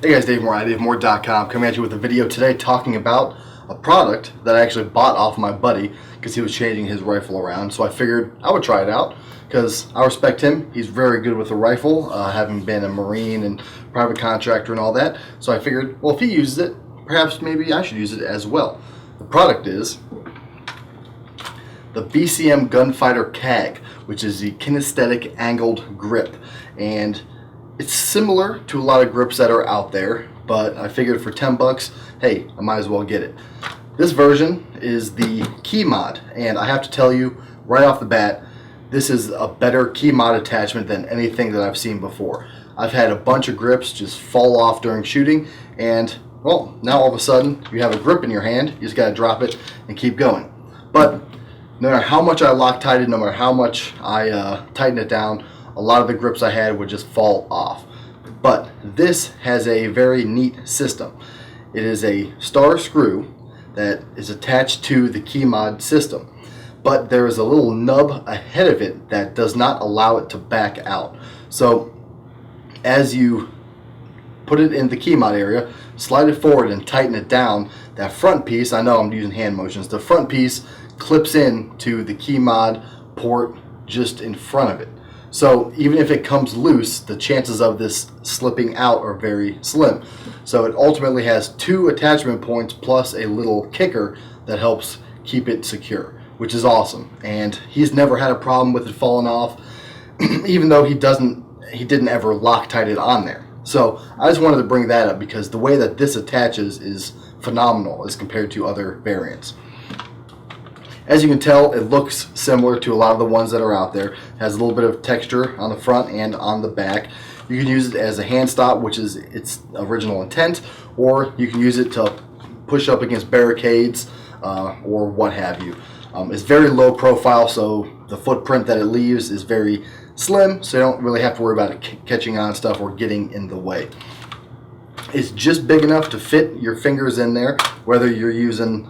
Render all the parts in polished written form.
Hey guys, Dave Moore, DaveMoore.com, coming at you with a video today talking about a product that I actually bought off my buddy because he was changing his rifle around. So I figured I would try it out because I respect him. He's very good with the rifle, having been a Marine and private contractor and all that. So I figured, well, if he uses it, perhaps maybe I should use it as well. The product is the BCM Gunfighter KAG, which is the kinesthetic angled grip. And it's similar to a lot of grips that are out there, but I figured for 10 bucks, hey, I might as well get it. This version is the key mod, and I have to tell you right off the bat, this is a better key mod attachment than anything that I've seen before. I've had a bunch of grips just fall off during shooting, and well, now all of a sudden you have a grip in your hand, you just gotta drop it and keep going. But no matter how much I Loctite it, no matter how much I tighten it down, a lot of the grips I had would just fall off. But this has a very neat system. It is a star screw that is attached to the key mod system, but there is a little nub ahead of it that does not allow it to back out. So as you put it in the key mod area, slide it forward and tighten it down, that front piece, I know I'm using hand motions, the front piece clips in to the key mod port just in front of it. So even if it comes loose, the chances of this slipping out are very slim. So it ultimately has two attachment points plus a little kicker that helps keep it secure, which is awesome. And he's never had a problem with it falling off, even though he didn't ever Loctite it on there. So I just wanted to bring that up because the way that this attaches is phenomenal as compared to other variants. As you can tell, it looks similar to a lot of the ones that are out there. It has a little bit of texture on the front and on the back. You can use it as a hand stop, which is its original intent, or you can use it to push up against barricades or what have you. It's very low profile, so the footprint that it leaves is very slim, so you don't really have to worry about it catching on stuff or getting in the way. It's just big enough to fit your fingers in there, whether you're using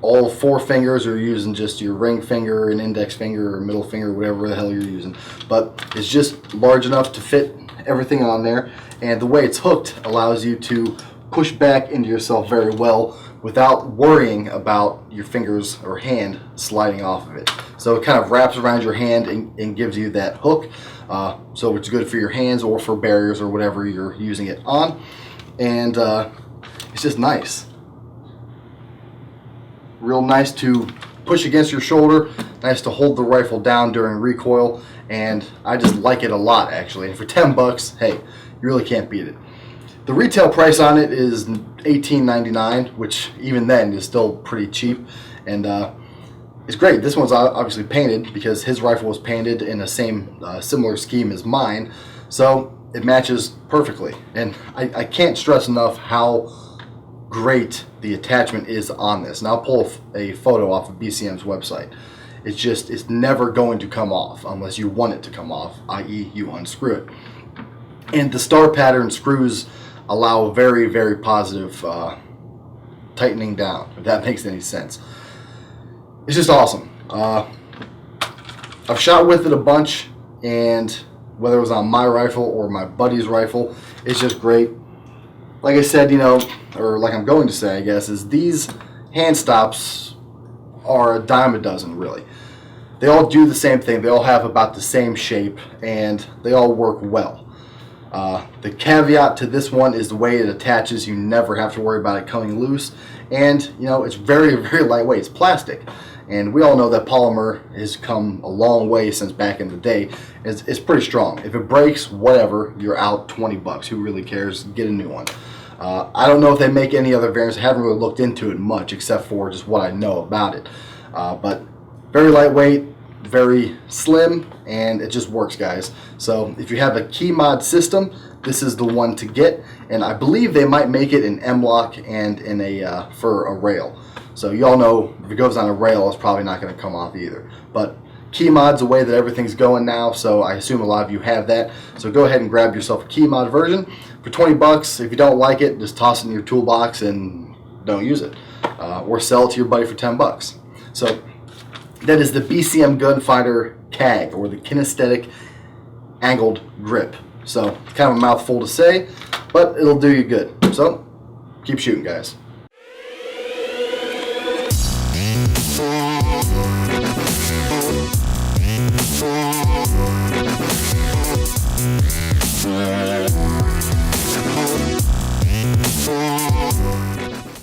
all four fingers or using just your ring finger and index finger or middle finger, whatever the hell you're using. But it's just large enough to fit everything on there, and the way it's hooked allows you to push back into yourself very well without worrying about your fingers or hand sliding off of it. So it kind of wraps around your hand and gives you that hook, so it's good for your hands or for barriers or whatever you're using it on. And it's just nice. Real nice to push against your shoulder, nice to hold the rifle down during recoil, and I just like it a lot actually. And for 10 bucks, hey, you really can't beat it. The retail price on it is $18.99, which even then is still pretty cheap, and it's great. This one's obviously painted because his rifle was painted in the same similar scheme as mine, so it matches perfectly. And I can't stress enough how great the attachment is on this. And I'll pull a photo off of BCM's website. It's never going to come off unless you want it to come off, i.e. you unscrew it. And the star pattern screws allow very, very positive tightening down, if that makes any sense. It's just awesome. I've shot with it a bunch, and whether it was on my rifle or my buddy's rifle, it's just great. Like I said, you know, or like I'm going to say, I guess, is these hand stops are a dime a dozen, really. They all do the same thing. They all have about the same shape, and they all work well. The caveat to this one is the way it attaches. You never have to worry about it coming loose, and you know, it's very, very lightweight. It's plastic, and we all know that polymer has come a long way since back in the day. It's pretty strong. If it breaks, whatever, you're out 20 bucks. Who really cares? Get a new one. I don't know if they make any other variants. I haven't really looked into it much except for just what I know about it. But very lightweight, very slim, and it just works, guys. So if you have a key mod system, this is the one to get. And I believe they might make it in M-LOK and in a for a rail. So you all know if it goes on a rail, it's probably not going to come off either. But key mod's the way that everything's going now, so I assume a lot of you have that. So go ahead and grab yourself a key mod version for 20 bucks. If you don't like it, just toss it in your toolbox and don't use it, or sell it to your buddy for 10 bucks. So that is the BCM Gunfighter KAG, or the kinesthetic angled grip. So kind of a mouthful to say, but it'll do you good. So keep shooting, guys.